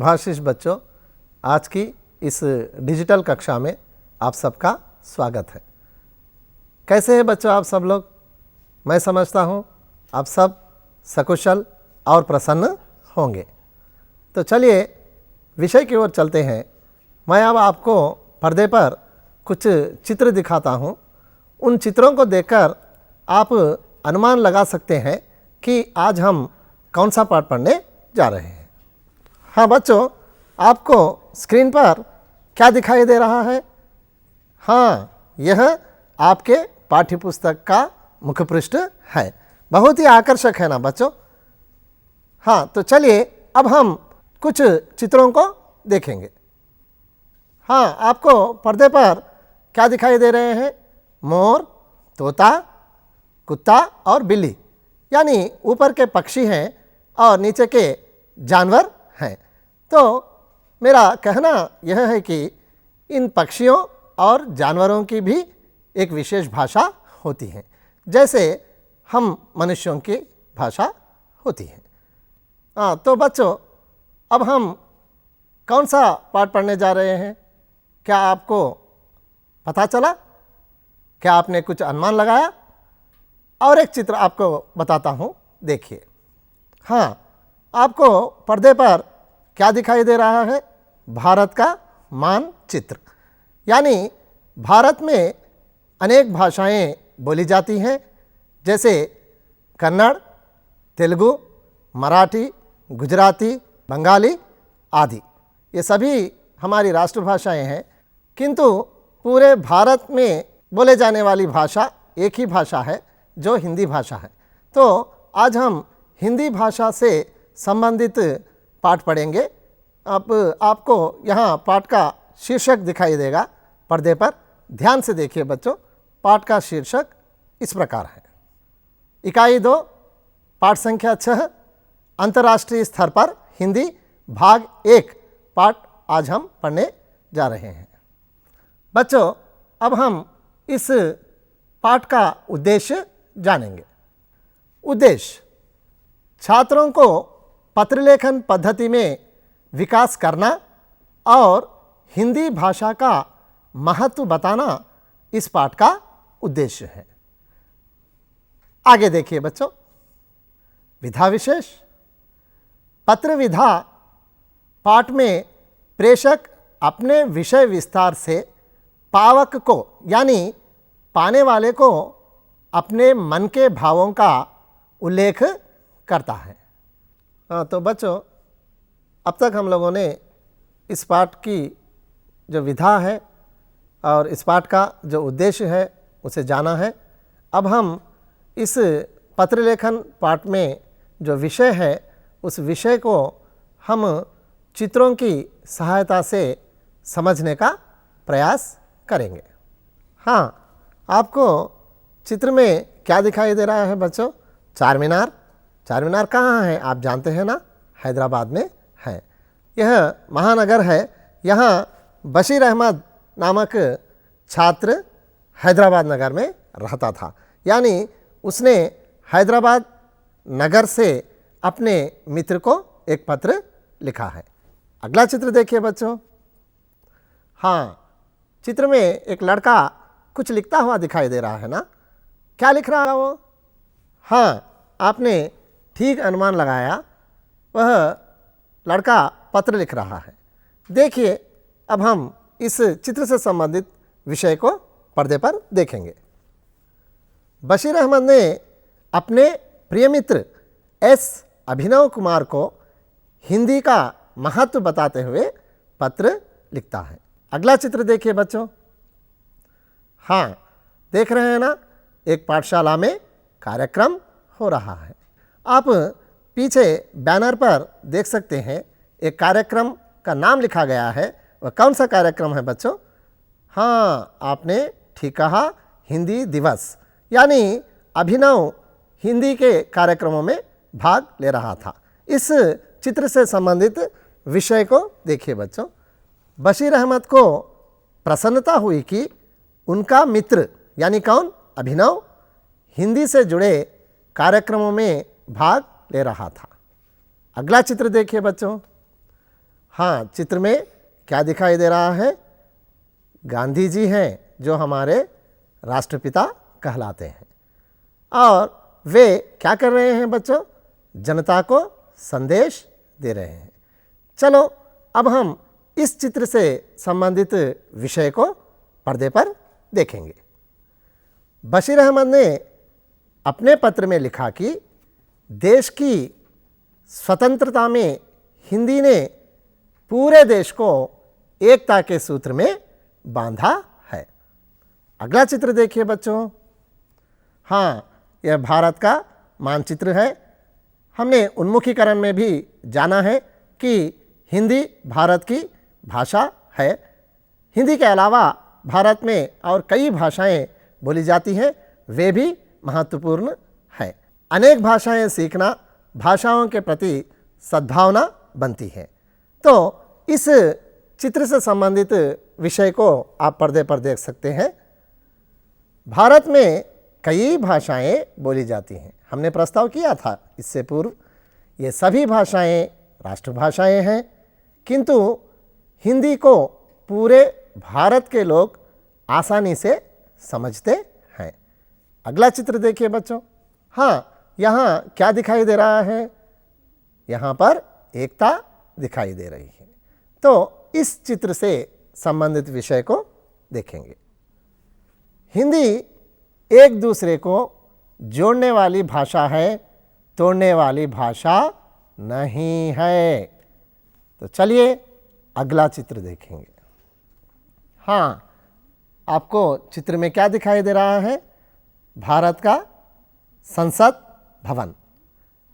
शुभाशीष बच्चों, आज की इस डिजिटल कक्षा में आप सबका स्वागत है। कैसे हैं बच्चों आप सब लोग? मैं समझता हूँ आप सब सकुशल और प्रसन्न होंगे। तो चलिए विषय की ओर चलते हैं। मैं अब आपको पर्दे पर कुछ चित्र दिखाता हूँ। उन चित्रों को देखकर आप अनुमान लगा सकते हैं कि आज हम कौन सा पाठ पढ़ने जा रहे हैं। हाँ बच्चों, आपको स्क्रीन पर क्या दिखाई दे रहा है? हाँ, यह आपके पाठ्यपुस्तक का मुख्य पृष्ठ है। बहुत ही आकर्षक है ना बच्चों? हाँ, तो चलिए अब हम कुछ चित्रों को देखेंगे। हाँ, आपको पर्दे पर क्या दिखाई दे रहे हैं? मोर, तोता, कुत्ता और बिल्ली, यानी ऊपर के पक्षी हैं और नीचे के जानवर हैं। तो मेरा कहना यह है कि इन पक्षियों और जानवरों की भी एक विशेष भाषा होती है, जैसे हम मनुष्यों की भाषा होती है। हाँ, तो बच्चों अब हम कौन सा पाठ पढ़ने जा रहे हैं? क्या आपको पता चला? क्या आपने कुछ अनुमान लगाया? और एक चित्र आपको बताता हूँ, देखिए। हाँ, आपको पर्दे पर क्या दिखाई दे रहा है? भारत का मानचित्र। यानी भारत में अनेक भाषाएं बोली जाती हैं, जैसे कन्नड़, तेलुगु, मराठी, गुजराती, बंगाली आदि। ये सभी हमारी राष्ट्रभाषाएं हैं, किंतु पूरे भारत में बोले जाने वाली भाषा एक ही भाषा है, जो हिंदी भाषा है। तो आज हम हिंदी भाषा से संबंधित पाठ पढ़ेंगे। अब आपको यहाँ पाठ का शीर्षक दिखाई देगा पर्दे पर। ध्यान से देखिए बच्चों, पाठ का शीर्षक इस प्रकार है। इकाई 2, पाठ संख्या 6, अंतर्राष्ट्रीय स्तर पर हिंदी, भाग 1 पाठ आज हम पढ़ने जा रहे हैं। बच्चों अब हम इस पाठ का उद्देश्य जानेंगे। उद्देश्य छात्रों को पत्र लेखन पद्धति में विकास करना और हिंदी भाषा का महत्व बताना इस पाठ का उद्देश्य है। आगे देखिए बच्चों, विधा विशेष। पत्र विधा पाठ में प्रेषक अपने विषय विस्तार से पावक को यानी पाने वाले को अपने मन के भावों का उल्लेख करता है। हाँ, तो बच्चों अब तक हम लोगों ने इस पाठ की जो विधा है और इस पाठ का जो उद्देश्य है उसे जाना है। अब हम इस पत्र लेखन पाठ में जो विषय है उस विषय को हम चित्रों की सहायता से समझने का प्रयास करेंगे। हाँ, आपको चित्र में क्या दिखाई दे रहा है बच्चों? चार मीनार। चार मीनार कहाँ है आप जानते हैं ना? हैदराबाद में है। यह महानगर है। यहाँ बशीर अहमद नामक छात्र हैदराबाद नगर में रहता था, यानी उसने हैदराबाद नगर से अपने मित्र को एक पत्र लिखा है। अगला चित्र देखिए बच्चों। हाँ, चित्र में एक लड़का कुछ लिखता हुआ दिखाई दे रहा है ना? क्या लिख रहा है वो? हाँ, आपने ठीक अनुमान लगाया, वह लड़का पत्र लिख रहा है। देखिए अब हम इस चित्र से संबंधित विषय को पर्दे पर देखेंगे। बशीर अहमद ने अपने प्रिय मित्र एस अभिनव कुमार को हिंदी का महत्व बताते हुए पत्र लिखता है। अगला चित्र देखिए बच्चों। हाँ, देख रहे हैं ना, एक पाठशाला में कार्यक्रम हो रहा है। आप पीछे बैनर पर देख सकते हैं एक कार्यक्रम का नाम लिखा गया है। वह कौन सा कार्यक्रम है बच्चों? हाँ, आपने ठीक कहा, हिंदी दिवस। यानी अभिनव हिंदी के कार्यक्रमों में भाग ले रहा था। इस चित्र से संबंधित विषय को देखिए बच्चों। बशीर अहमद को प्रसन्नता हुई कि उनका मित्र यानी कौन? अभिनव हिंदी से जुड़े कार्यक्रमों में भाग ले रहा था। अगला चित्र देखिए बच्चों। हाँ, चित्र में क्या दिखाई दे रहा है? गांधी जी हैं जो हमारे राष्ट्रपिता कहलाते हैं और वे क्या कर रहे हैं बच्चों? जनता को संदेश दे रहे हैं। चलो अब हम इस चित्र से संबंधित विषय को पर्दे पर देखेंगे। बशीर अहमद ने अपने पत्र में लिखा कि देश की स्वतंत्रता में हिंदी ने पूरे देश को एकता के सूत्र में बांधा है। अगला चित्र देखिए बच्चों। हाँ, यह भारत का मानचित्र है। हमने उन्मुखीकरण में भी जाना है कि हिंदी भारत की भाषा है। हिंदी के अलावा भारत में और कई भाषाएं बोली जाती हैं, वे भी महत्वपूर्ण हैं। अनेक भाषाएं सीखना भाषाओं के प्रति सद्भावना बनती है। तो इस चित्र से संबंधित विषय को आप पर्दे पर देख सकते हैं। भारत में कई भाषाएं बोली जाती हैं। हमने प्रस्ताव किया था इससे पूर्व, ये सभी भाषाएं राष्ट्रभाषाएं हैं, किंतु हिंदी को पूरे भारत के लोग आसानी से समझते हैं। अगला चित्र देखिए बच्चों। हाँ, यहाँ क्या दिखाई दे रहा है? यहाँ पर एकता दिखाई दे रही है। तो इस चित्र से संबंधित विषय को देखेंगे। हिंदी एक दूसरे को जोड़ने वाली भाषा है, तोड़ने वाली भाषा नहीं है। तो चलिए अगला चित्र देखेंगे। हाँ, आपको चित्र में क्या दिखाई दे रहा है? भारत का संसद भवन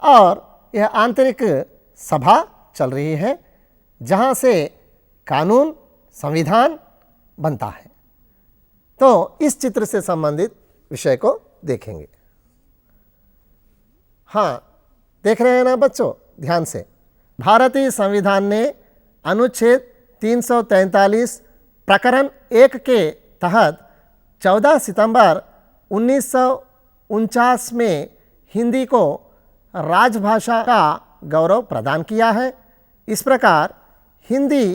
और यह आंतरिक सभा चल रही है जहाँ से कानून संविधान बनता है। तो इस चित्र से संबंधित विषय को देखेंगे। हाँ, देख रहे हैं ना बच्चों, ध्यान से। भारतीय संविधान ने अनुच्छेद 343 प्रकरण 1 के तहत 14 सितंबर 1949 में हिंदी को राजभाषा का गौरव प्रदान किया है। इस प्रकार हिंदी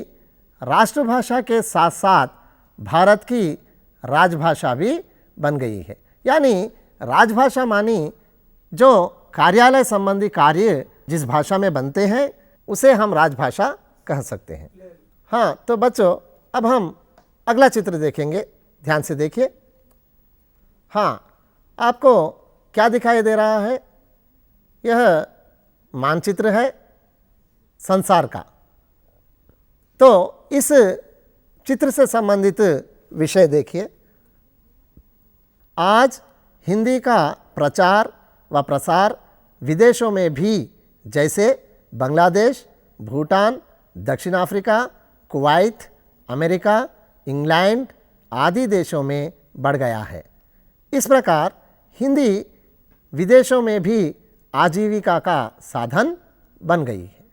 राष्ट्रभाषा के साथ साथ भारत की राजभाषा भी बन गई है। यानी राजभाषा मानी जो कार्यालय संबंधी कार्य जिस भाषा में बनते हैं उसे हम राजभाषा कह सकते हैं। हाँ, तो बच्चों अब हम अगला चित्र देखेंगे। ध्यान से देखिए। हाँ, आपको क्या दिखाई दे रहा है? यह मानचित्र है संसार का। तो इस चित्र से संबंधित विषय देखिए। आज हिंदी का प्रचार व प्रसार विदेशों में भी, जैसे बांग्लादेश, भूटान, दक्षिण अफ्रीका, कुवैत, अमेरिका, इंग्लैंड आदि देशों में बढ़ गया है। इस प्रकार हिंदी विदेशों में भी आजीविका का साधन बन गई है।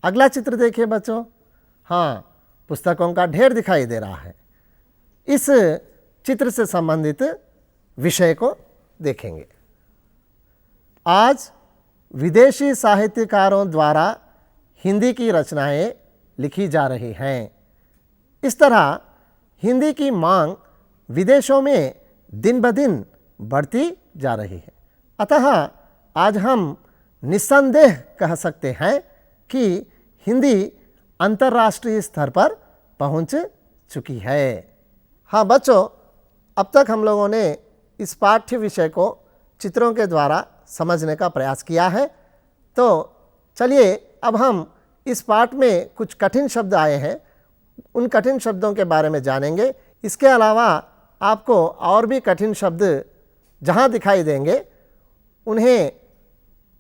अगला चित्र देखिए बच्चों। हाँ, पुस्तकों का ढेर दिखाई दे रहा है। इस चित्र से संबंधित विषय को देखेंगे। आज विदेशी साहित्यकारों द्वारा हिंदी की रचनाएं लिखी जा रही हैं। इस तरह हिंदी की मांग विदेशों में दिन ब दिन बढ़ती जा रही है। अतः आज हम निस्संदेह कह सकते हैं कि हिंदी अंतर्राष्ट्रीय स्तर पर पहुंच चुकी है। हाँ बच्चों, अब तक हम लोगों ने इस पाठ्य विषय को चित्रों के द्वारा समझने का प्रयास किया है। तो चलिए अब हम इस पाठ में कुछ कठिन शब्द आए हैं, उन कठिन शब्दों के बारे में जानेंगे। इसके अलावा आपको और भी कठिन शब्द जहाँ दिखाई देंगे उन्हें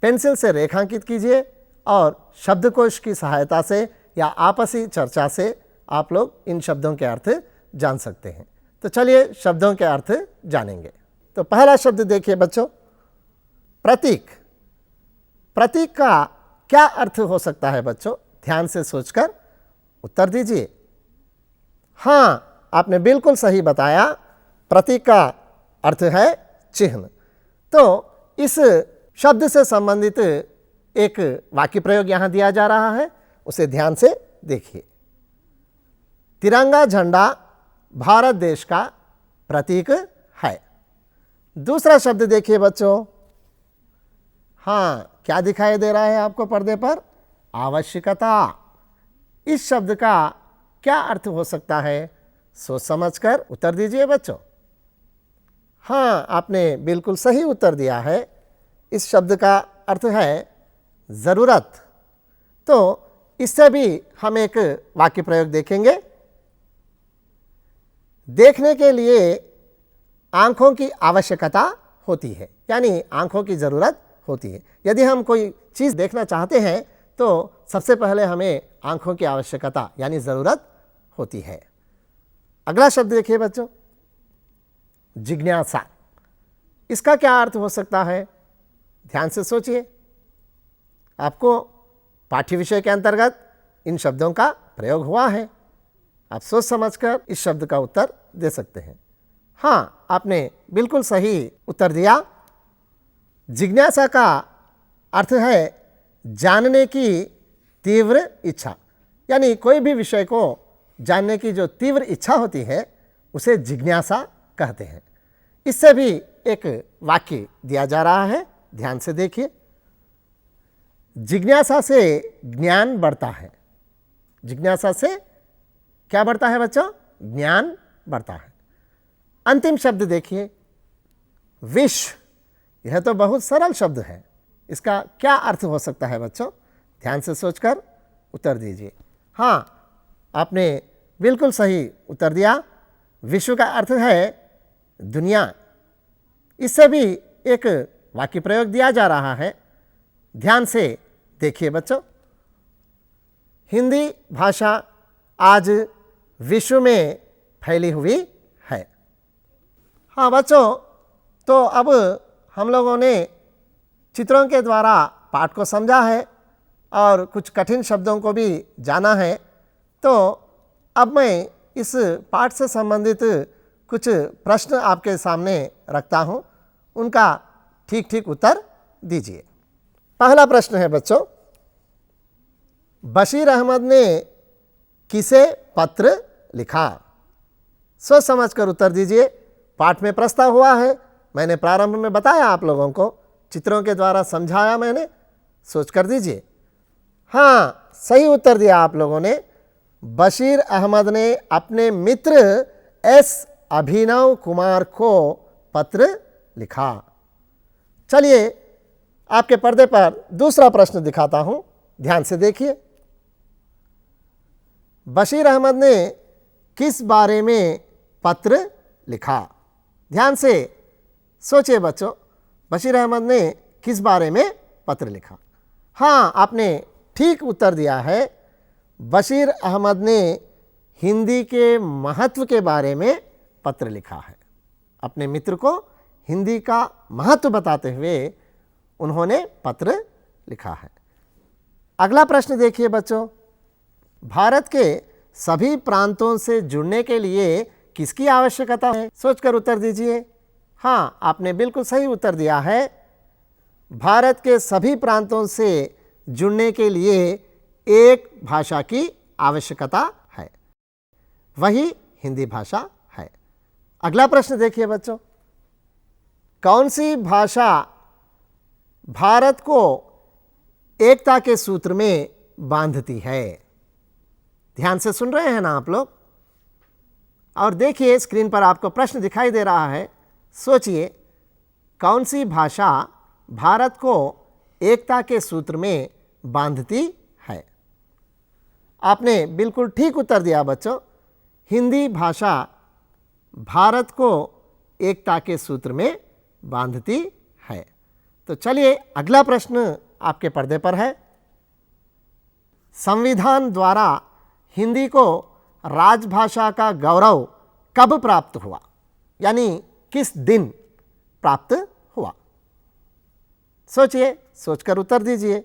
पेंसिल से रेखांकित कीजिए और शब्दकोश की सहायता से या आपसी चर्चा से आप लोग इन शब्दों के अर्थ जान सकते हैं। तो चलिए शब्दों के अर्थ जानेंगे। तो पहला शब्द देखिए बच्चों, प्रतीक। प्रतीक का क्या अर्थ हो सकता है बच्चों? ध्यान से सोचकर उत्तर दीजिए। हाँ, आपने बिल्कुल सही बताया। प्रतीक का अर्थ है चिन्ह। तो इस शब्द से संबंधित एक वाक्य प्रयोग यहाँ दिया जा रहा है, उसे ध्यान से देखिए, तिरंगा झंडा भारत देश का प्रतीक है। दूसरा शब्द देखिए बच्चों, हाँ, क्या दिखाई दे रहा है आपको पर्दे पर? आवश्यकता। इस शब्द का क्या अर्थ हो सकता है? सोच समझकर उत्तर दीजिए बच्चों। हाँ, आपने बिल्कुल सही उत्तर दिया है। इस शब्द का अर्थ है ज़रूरत। तो इससे भी हम एक वाक्य प्रयोग देखेंगे। देखने के लिए आंखों की आवश्यकता होती है, यानी आंखों की ज़रूरत होती है। यदि हम कोई चीज़ देखना चाहते हैं तो सबसे पहले हमें आंखों की आवश्यकता यानी ज़रूरत होती है। अगला शब्द देखिए बच्चों, जिज्ञासा। इसका क्या अर्थ हो सकता है? ध्यान से सोचिए। आपको पाठ्य विषय के अंतर्गत इन शब्दों का प्रयोग हुआ है। आप सोच समझकर इस शब्द का उत्तर दे सकते हैं। हाँ, आपने बिल्कुल सही उत्तर दिया। जिज्ञासा का अर्थ है जानने की तीव्र इच्छा, यानी कोई भी विषय को जानने की जो तीव्र इच्छा होती है उसे जिज्ञासा कहते हैं। इससे भी एक वाक्य दिया जा रहा है, ध्यान से देखिए। जिज्ञासा से ज्ञान बढ़ता है। जिज्ञासा से क्या बढ़ता है बच्चों? ज्ञान बढ़ता है। अंतिम शब्द देखिए, विश्व। यह तो बहुत सरल शब्द है। इसका क्या अर्थ हो सकता है बच्चों? ध्यान से सोचकर उत्तर दीजिए। हाँ, आपने बिल्कुल सही उत्तर दिया। विश्व का अर्थ है दुनिया। इससे भी एक वाक्य प्रयोग दिया जा रहा है, ध्यान से देखिए बच्चों। हिंदी भाषा आज विश्व में फैली हुई है। हाँ बच्चों, तो अब हम लोगों ने चित्रों के द्वारा पाठ को समझा है और कुछ कठिन शब्दों को भी जाना है। तो अब मैं इस पाठ से संबंधित कुछ प्रश्न आपके सामने रखता हूँ, उनका ठीक ठीक उत्तर दीजिए। पहला प्रश्न है बच्चों, बशीर अहमद ने किसे पत्र लिखा? सोच समझकर उत्तर दीजिए। पाठ में प्रस्ताव हुआ है, मैंने प्रारंभ में बताया आप लोगों को, चित्रों के द्वारा समझाया मैंने, सोच कर दीजिए। हाँ, सही उत्तर दिया आप लोगों ने। बशीर अहमद ने अपने मित्र एस अभिनव कुमार को पत्र लिखा। चलिए आपके पर्दे पर दूसरा प्रश्न दिखाता हूं, ध्यान से देखिए। बशीर अहमद ने किस बारे में पत्र लिखा? ध्यान से सोचिए बच्चों, बशीर अहमद ने किस बारे में पत्र लिखा? हाँ, आपने ठीक उत्तर दिया है। बशीर अहमद ने हिंदी के महत्व के बारे में पत्र लिखा है। अपने मित्र को हिंदी का महत्व बताते हुए उन्होंने पत्र लिखा है। अगला प्रश्न देखिए बच्चों, भारत के सभी प्रांतों से जुड़ने के लिए किसकी आवश्यकता है? सोचकर उत्तर दीजिए। हाँ, आपने बिल्कुल सही उत्तर दिया है। भारत के सभी प्रांतों से जुड़ने के लिए एक भाषा की आवश्यकता है, वही हिंदी भाषा है। अगला प्रश्न देखिए बच्चों, कौन सी भाषा भारत को एकता के सूत्र में बांधती है? ध्यान से सुन रहे हैं ना आप लोग? और देखिए स्क्रीन पर आपको प्रश्न दिखाई दे रहा है। सोचिए, कौन सी भाषा भारत को एकता के सूत्र में बांधती है? आपने बिल्कुल ठीक उत्तर दिया बच्चों। हिंदी भाषा भारत को एकता के सूत्र में बांधती है। तो चलिए अगला प्रश्न आपके पर्दे पर है। संविधान द्वारा हिंदी को राजभाषा का गौरव कब प्राप्त हुआ, यानी किस दिन प्राप्त हुआ? सोचिए, सोचकर उत्तर दीजिए।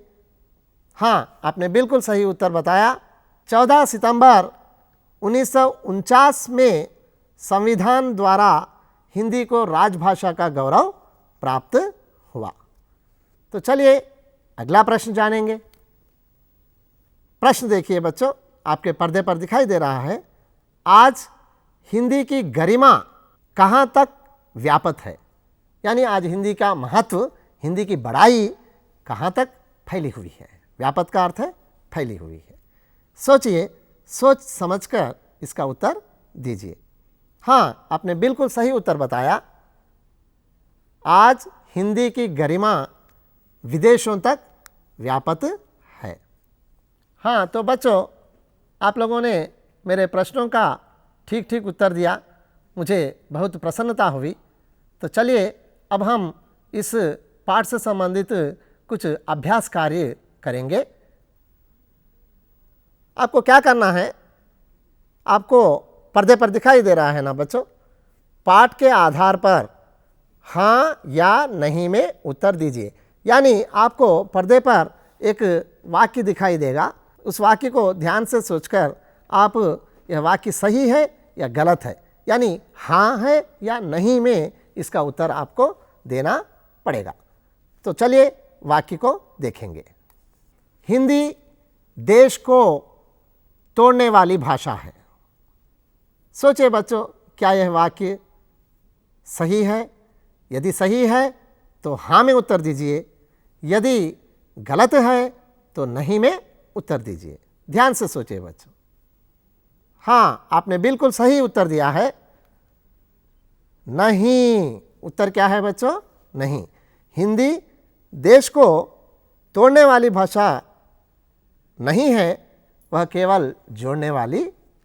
हाँ, आपने बिल्कुल सही उत्तर बताया। 14 सितंबर 1949 में संविधान द्वारा हिंदी को राजभाषा का गौरव प्राप्त हुआ। तो चलिए अगला प्रश्न जानेंगे। प्रश्न देखिए बच्चों, आपके पर्दे पर दिखाई दे रहा है, आज हिंदी की गरिमा कहाँ तक व्यापक है, यानी आज हिंदी का महत्व, हिंदी की बड़ाई कहाँ तक फैली हुई है। व्यापक का अर्थ है फैली हुई है। सोचिए, सोच समझकर इसका उत्तर दीजिए। हाँ, आपने बिल्कुल सही उत्तर बताया। आज हिंदी की गरिमा विदेशों तक व्यापक है। हाँ, तो बच्चों, आप लोगों ने मेरे प्रश्नों का ठीक ठीक उत्तर दिया, मुझे बहुत प्रसन्नता हुई। तो चलिए अब हम इस पाठ से संबंधित कुछ अभ्यास कार्य करेंगे। आपको क्या करना है, आपको पर्दे पर दिखाई दे रहा है ना बच्चों, पाठ के आधार पर हाँ या नहीं में उत्तर दीजिए। यानी आपको पर्दे पर एक वाक्य दिखाई देगा, उस वाक्य को ध्यान से सोचकर आप यह वाक्य सही है या गलत है, यानी हाँ है या नहीं में इसका उत्तर आपको देना पड़ेगा। तो चलिए वाक्य को देखेंगे। हिंदी देश को तोड़ने वाली भाषा है। सोचिए बच्चों, क्या यह वाक्य सही है? यदि सही है तो हाँ में उत्तर दीजिए, यदि गलत है तो नहीं में उत्तर दीजिए। ध्यान से सोचिए बच्चों। हाँ, आपने बिल्कुल सही उत्तर दिया है। नहीं, उत्तर क्या है बच्चों? नहीं। हिंदी देश को तोड़ने वाली भाषा नहीं है, वह केवल जोड़ने वाली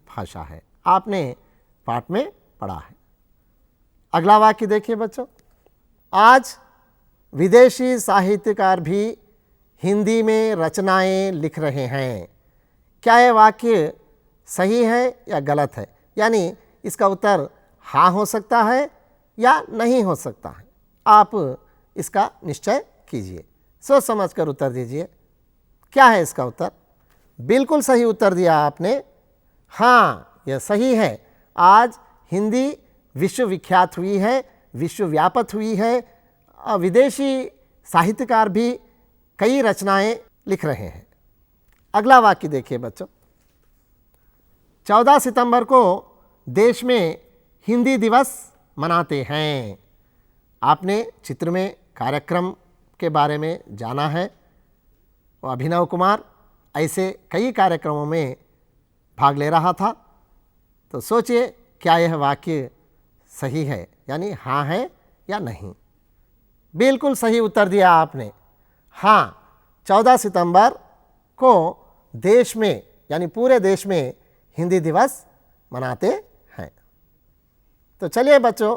भाषा है। आपने पाठ में पढ़ा है। अगला वाक्य देखिए बच्चों। आज विदेशी साहित्यकार भी हिंदी में रचनाएं लिख रहे हैं। क्या यह वाक्य सही है या गलत है? यानी इसका उत्तर हाँ हो सकता है या नहीं हो सकता है। आप इसका निश्चय कीजिए, सोच समझकर उत्तर दीजिए। क्या है इसका उत्तर? बिल्कुल सही उत्तर दिया आपने। हाँ, यह सही है। आज हिंदी विश्वविख्यात हुई है, विश्वव्यापक हुई है। विदेशी साहित्यकार भी कई रचनाएं लिख रहे हैं। अगला वाक्य देखिए बच्चों। 14 सितंबर को देश में हिंदी दिवस मनाते हैं। आपने चित्र में कार्यक्रम के बारे में जाना है। अभिनव कुमार ऐसे कई कार्यक्रमों में भाग ले रहा था। तो सोचिए, क्या यह वाक्य सही है, यानी हाँ है या नहीं? बिल्कुल सही उत्तर दिया आपने। हाँ, 14 सितंबर को देश में, यानी पूरे देश में हिंदी दिवस मनाते हैं। तो चलिए बच्चों,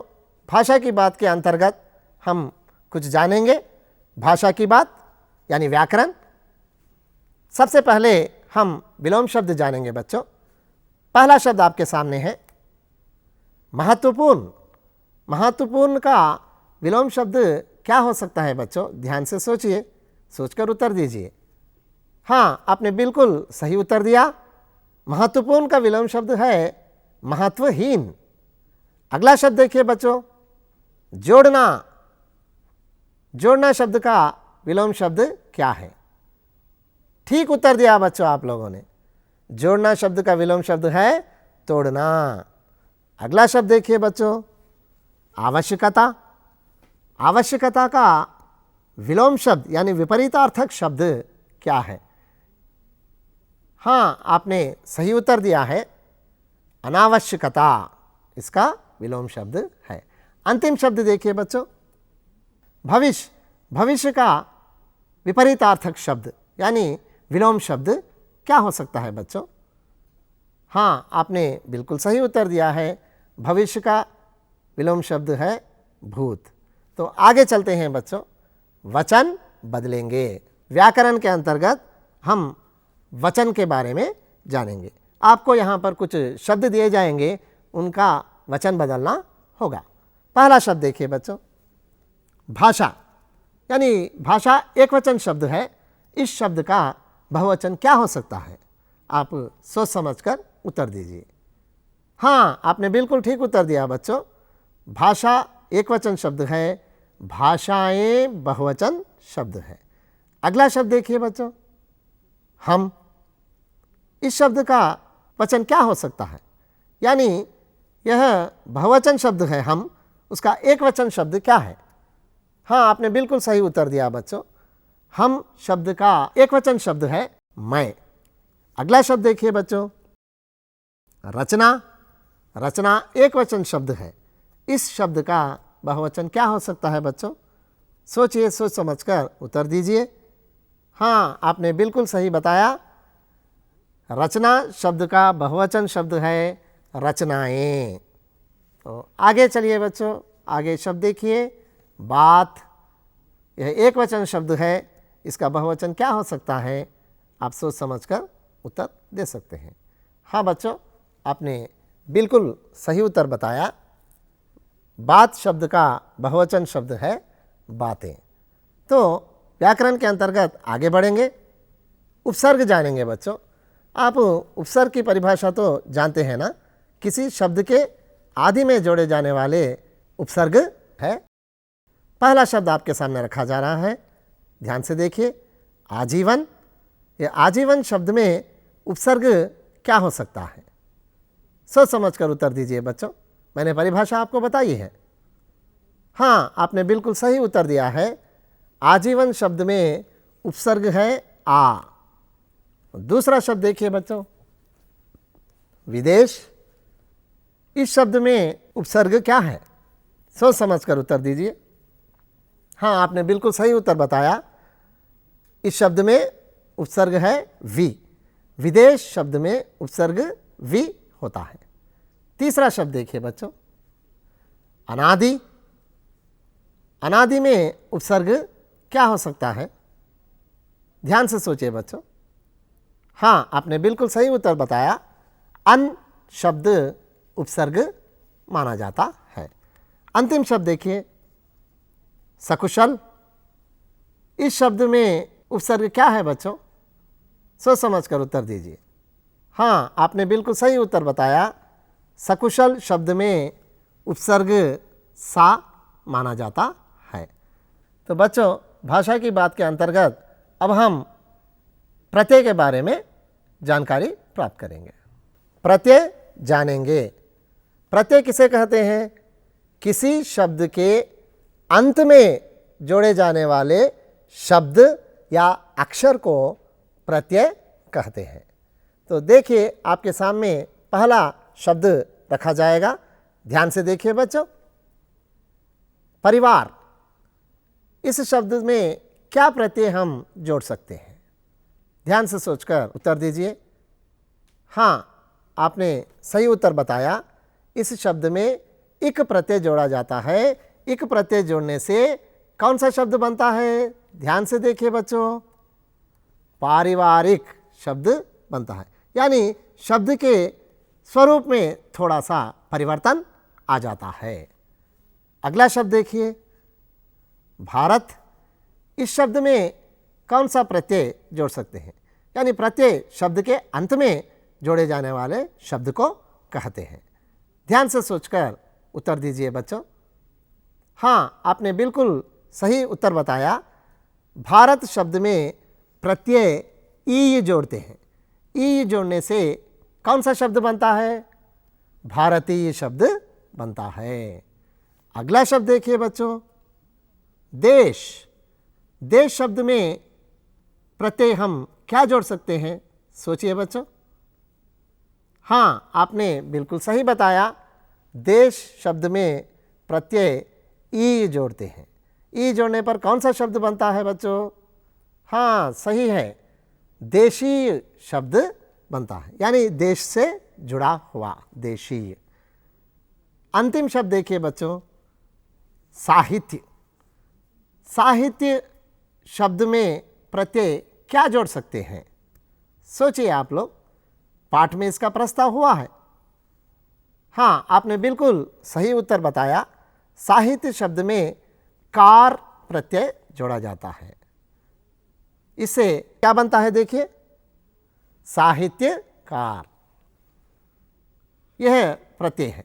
भाषा की बात के अंतर्गत हम कुछ जानेंगे। भाषा की बात यानी व्याकरण। सबसे पहले हम विलोम शब्द जानेंगे बच्चों। पहला शब्द आपके सामने है महत्वपूर्ण। महत्वपूर्ण का विलोम शब्द क्या हो सकता है बच्चों? ध्यान से सोचिए, सोचकर उत्तर दीजिए। हाँ, आपने बिल्कुल सही उत्तर दिया। महत्वपूर्ण का विलोम शब्द है महत्वहीन। अगला शब्द देखिए बच्चों, जोड़ना। जोड़ना शब्द का विलोम शब्द क्या है? ठीक उत्तर दिया बच्चों आप लोगों ने। जोड़ना शब्द का विलोम शब्द है तोड़ना। अगला शब्द देखिए बच्चों, आवश्यकता। आवश्यकता का विलोम शब्द यानी विपरीतार्थक शब्द क्या है? हाँ, आपने सही उत्तर दिया है, अनावश्यकता इसका विलोम शब्द है। अंतिम शब्द देखिए बच्चों, भविष्य। भविष्य का विपरीतार्थक शब्द यानी विलोम शब्द क्या हो सकता है बच्चों? हाँ, आपने बिल्कुल सही उत्तर दिया है। भविष्य का विलोम शब्द है भूत। तो आगे चलते हैं बच्चों, वचन बदलेंगे। व्याकरण के अंतर्गत हम वचन के बारे में जानेंगे। आपको यहाँ पर कुछ शब्द दिए जाएंगे, उनका वचन बदलना होगा। पहला शब्द देखिए बच्चों, भाषा। यानी भाषा एक वचन शब्द है। इस शब्द का बहुवचन क्या हो सकता है? आप सोच समझकर उत्तर दीजिए। हाँ, आपने बिल्कुल ठीक उत्तर दिया बच्चों। भाषा एक वचन शब्द है, भाषाएं बहुवचन शब्द है। अगला शब्द देखिए बच्चों, हम। इस शब्द का वचन क्या हो सकता है? यानी यह बहुवचन शब्द है हम, उसका एक वचन शब्द क्या है? हाँ, आपने बिल्कुल सही उत्तर दिया बच्चों। हम शब्द का एक वचन शब्द है मैं। अगला शब्द देखिए बच्चों, रचना। रचना एक वचन शब्द है। इस शब्द का बहुवचन क्या हो सकता है बच्चों? सोचिए, सोच समझकर उत्तर दीजिए। हाँ, आपने बिल्कुल सही बताया। रचना शब्द का बहुवचन शब्द है रचनाएं। तो आगे चलिए बच्चों, आगे शब्द देखिए, बात। यह एक वचन शब्द है, इसका बहुवचन क्या हो सकता है? आप सोच समझकर उत्तर दे सकते हैं। हाँ बच्चों, आपने बिल्कुल सही उत्तर बताया। बात शब्द का बहुवचन शब्द है बातें। तो व्याकरण के अंतर्गत आगे बढ़ेंगे, उपसर्ग जानेंगे बच्चों। आप उपसर्ग की परिभाषा तो जानते हैं ना, किसी शब्द के आदि में जोड़े जाने वाले उपसर्ग है। पहला शब्द आपके सामने रखा जा रहा है, ध्यान से देखिए, आजीवन। ये आजीवन शब्द में उपसर्ग क्या हो सकता है? सोच समझकर उत्तर दीजिए बच्चों। मैंने परिभाषा आपको बताई है। हाँ, आपने बिल्कुल सही उत्तर दिया है। आजीवन शब्द में उपसर्ग है आ। दूसरा शब्द देखिए बच्चों, विदेश। इस शब्द में उपसर्ग क्या है? सोच समझकर उत्तर दीजिए। हाँ, आपने बिल्कुल सही उत्तर बताया। इस शब्द में उपसर्ग है वी। विदेश शब्द में उपसर्ग वी होता है। तीसरा शब्द देखिए बच्चों, अनादि। अनादि में उपसर्ग क्या हो सकता है? ध्यान से सोचिए बच्चों। हाँ, आपने बिल्कुल सही उत्तर बताया। अन शब्द उपसर्ग माना जाता है। अंतिम शब्द देखिए, सकुशल। इस शब्द में उपसर्ग क्या है बच्चों? सोच समझकर उत्तर दीजिए। हाँ, आपने बिल्कुल सही उत्तर बताया। सकुशल शब्द में उपसर्ग सा माना जाता है। तो बच्चों, भाषा की बात के अंतर्गत अब हम प्रत्यय के बारे में जानकारी प्राप्त करेंगे। प्रत्यय जानेंगे। प्रत्यय किसे कहते हैं? किसी शब्द के अंत में जोड़े जाने वाले शब्द या अक्षर को प्रत्यय कहते हैं। तो देखिए, आपके सामने पहला शब्द रखा जाएगा, ध्यान से देखिए बच्चों, परिवार। इस शब्द में क्या प्रत्यय हम जोड़ सकते हैं? ध्यान से सोचकर उत्तर दीजिए। हाँ, आपने सही उत्तर बताया। इस शब्द में इक प्रत्यय जोड़ा जाता है। इक प्रत्यय जोड़ने से कौन सा शब्द बनता है? ध्यान से देखिए बच्चों, पारिवारिक शब्द बनता है। यानी शब्द के स्वरूप में थोड़ा सा परिवर्तन आ जाता है। अगला शब्द देखिए, भारत। इस शब्द में कौन सा प्रत्यय जोड़ सकते हैं? यानी प्रत्यय शब्द के अंत में जोड़े जाने वाले शब्द को कहते हैं। ध्यान से सोचकर उत्तर दीजिए बच्चों। हाँ, आपने बिल्कुल सही उत्तर बताया। भारत शब्द में प्रत्यय ई जोड़ते हैं। ई जोड़ने से कौन सा शब्द बनता है? भारतीय शब्द बनता है। अगला शब्द देखिए बच्चों, देश। देश शब्द में प्रत्यय हम क्या जोड़ सकते हैं? सोचिए बच्चों। हाँ, आपने बिल्कुल सही बताया। देश शब्द में प्रत्यय ई जोड़ते हैं। ई जोड़ने पर कौन सा शब्द बनता है बच्चों? हाँ, सही है, देशीय शब्द बनता है। यानी देश से जुड़ा हुआ, देशीय। अंतिम शब्द देखिए बच्चों, साहित्य। साहित्य शब्द में प्रत्यय क्या जोड़ सकते हैं? सोचिए आप लोग, पाठ में इसका प्रस्ताव हुआ है। हाँ, आपने बिल्कुल सही उत्तर बताया। साहित्य शब्द में कार प्रत्यय जोड़ा जाता है। इससे क्या बनता है? देखिए, साहित्यकार, यह प्रत्यय है।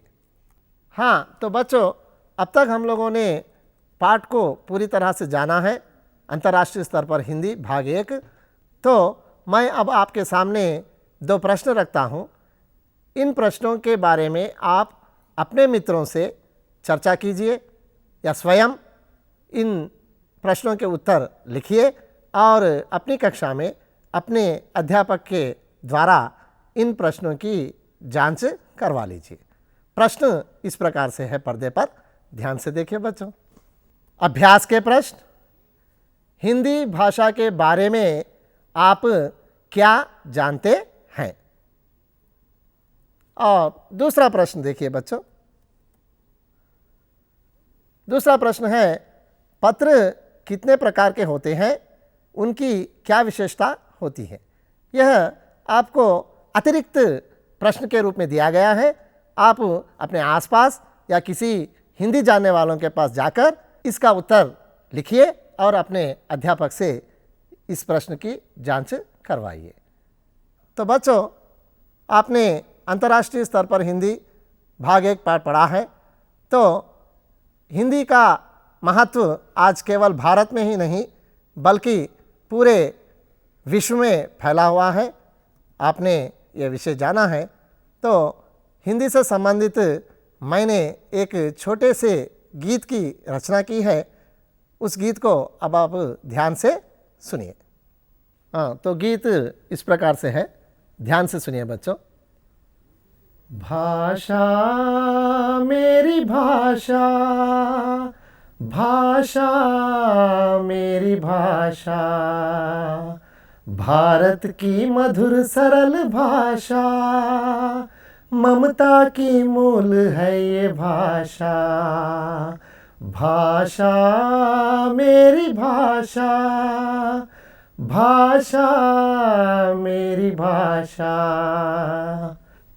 हाँ, तो बच्चों, अब तक हम लोगों ने पाठ को पूरी तरह से जाना है, अंतर्राष्ट्रीय स्तर पर हिंदी भाग 1। तो मैं अब आपके सामने 2 प्रश्न रखता हूँ। इन प्रश्नों के बारे में आप अपने मित्रों से चर्चा कीजिए या स्वयं इन प्रश्नों के उत्तर लिखिए और अपनी कक्षा में अपने अध्यापक के द्वारा इन प्रश्नों की जांच करवा लीजिए। प्रश्न इस प्रकार से है, पर्दे पर ध्यान से देखिए बच्चों। अभ्यास के प्रश्न। हिंदी भाषा के बारे में आप क्या जानते हैं? और दूसरा प्रश्न देखिए बच्चों। दूसरा प्रश्न है, पत्र कितने प्रकार के होते हैं, उनकी क्या विशेषता होती है? यह आपको अतिरिक्त प्रश्न के रूप में दिया गया है। आप अपने आसपास या किसी हिंदी जानने वालों के पास जाकर इसका उत्तर लिखिए और अपने अध्यापक से इस प्रश्न की जांच करवाइए। तो बच्चों, आपने अंतर्राष्ट्रीय स्तर पर हिंदी भाग 1 पाठ पढ़ा है। तो हिंदी का महत्व आज केवल भारत में ही नहीं बल्कि पूरे विश्व में फैला हुआ है। आपने ये विषय जाना है। तो हिंदी से संबंधित मैंने एक छोटे से गीत की रचना की है। उस गीत को अब आप ध्यान से सुनिए। तो गीत इस प्रकार से है, ध्यान से सुनिए बच्चों। भाषा मेरी भाषा, भाषा मेरी भाषा, भारत की मधुर सरल भाषा, ममता की मूल है ये भाषा। भाषा मेरी भाषा, भाषा मेरी भाषा,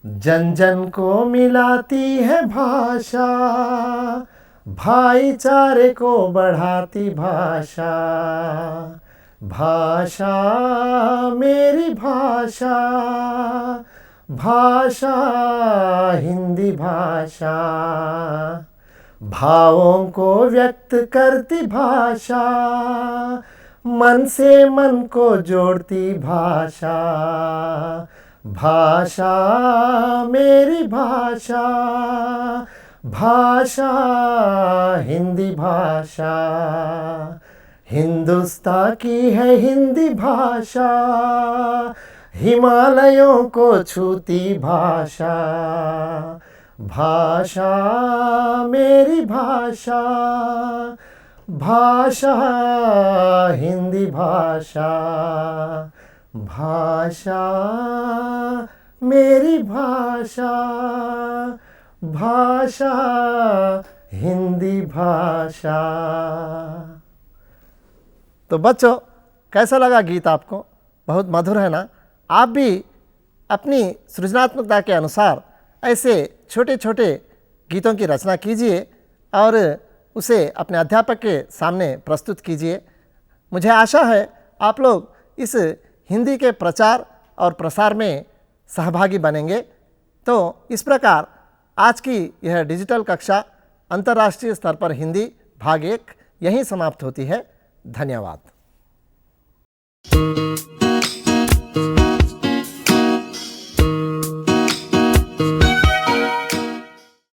जन जन को मिलाती है भाषा, भाईचारे को बढ़ाती भाषा। भाषा मेरी भाषा, भाषा हिंदी भाषा, भावों को व्यक्त करती भाषा, मन से मन को जोड़ती भाषा। भाषा मेरी भाषा, भाषा हिंदी भाषा, हिंदुस्तान की है हिंदी भाषा, हिमालयों को छूती भाषा। भाषा मेरी भाषा, भाषा हिंदी भाषा, भाषा मेरी भाषा, भाषा हिंदी भाषा। तो बच्चों, कैसा लगा गीत आपको? बहुत मधुर है ना? आप भी अपनी सृजनात्मकता के अनुसार ऐसे छोटे छोटे गीतों की रचना कीजिए और उसे अपने अध्यापक के सामने प्रस्तुत कीजिए। मुझे आशा है आप लोग इस हिंदी के प्रचार और प्रसार में सहभागी बनेंगे। तो इस प्रकार आज की यह डिजिटल कक्षा अंतर्राष्ट्रीय स्तर पर हिंदी भाग 1 यहीं समाप्त होती है। धन्यवाद।